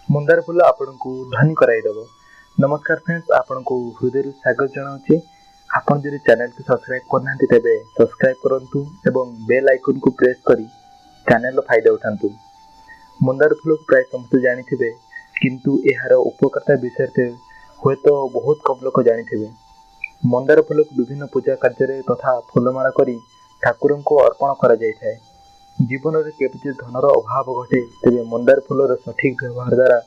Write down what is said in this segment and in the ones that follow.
मंदार फूल आपको धनी कराइदेव। नमस्कार फ्रेंड्स, आपको हृदय स्वागत जनाऊँगी। आपन जदि चैनल को सब्सक्राइब करना तेबे सब्सक्राइब करंतु एवं बेल आइकन को प्रेस करी चैनल फायदा उठांतु। मंदार फूल को प्राय समस्त जानिथिबे, किंतु एहार उपकारिता विषय हुए तो बहुत कम लोक जानिथिबे। मंदार फूल को विभिन्न पूजा कार्य तथा फूलमाला करी ठाकुर को अर्पण करा जाय थाए। जीवन में केबे धनर अभाव घटे तेबे मंदार फूलर सठिक व्यवहार द्वारा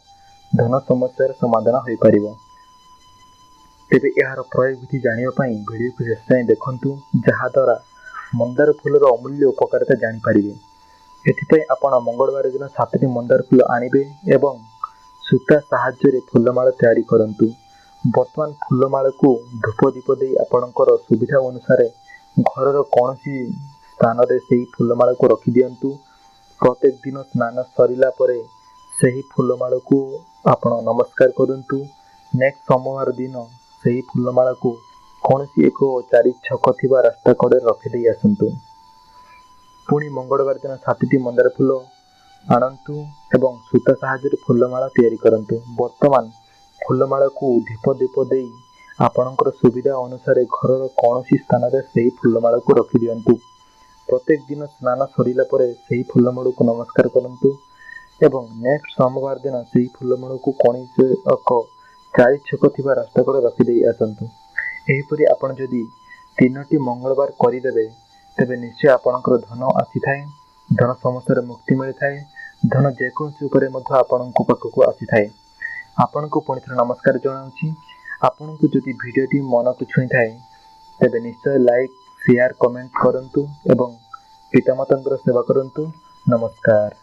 धन समस्यार समाधान हो पारिबो। तेबे एहार प्रयोग विधि जानिबा पई वीडियो को शेष जाए देखंतु, जहा द्वारा मंदार फूलर अमूल्य उपकारिता जानि पारिबे। एथिपई आपण मंगलवार दिन 7टी मंदार फूल आनिबे एवं सूता साहाय्य फूलमाला तैयारी करंतु। वर्तमान फूलमाला को धूप दीप दे आपणकर सुविधा अनुसार घरर कौनसी स्थान रे सेही फूलमाला को रखी दियंतु। प्रत्येक दिन स्नान सरिला परे सेही फूलमाला को आपण नमस्कार करंतु। नेक्स्ट सोमवार दिन सेही फूलमाला को कौनसी एक 4 छक थिबा रास्ता कड़े रखी दे आसंतु। पुणी मंगलवार दिन 7टी मंदार फूल आणंतु एवं सूता साहाय्य फूलमाला तैयारी करंतु। वर्तमान फूलमाला को दीप दीप दे आपणकर सुविधा अनुसार घरर कौनसी स्थान रे सेही फूलमाला को रखी दियंतु। प्रत्येक दिन स्नान सरिला परे सेही फूलमाला को नमस्कार करंतु एवं नेक्स्ट सोमवार दिन सेही फूलमाला को कौनसी एक 4 छक थिबा रास्ता कड़े रखी दे आसंतु। एहीपरि आपण जदि 3टी मंगलवार करिदेबे तेबे निश्चय आपणकर धन आसी थाए, धन समस्या मुक्ति मिली थाए, धन जेकोसी उपरे मध्य आपणको पाखकु आसी थाए। आपणको पुणी थरे नमस्कार जणाउछि। आपणको जदि भिडियोटी मन को छुई थाए तेबे निश्चय लाइक शेयर कमेंट करंतु एवं पितामातांकर सेवा करंतु। नमस्कार।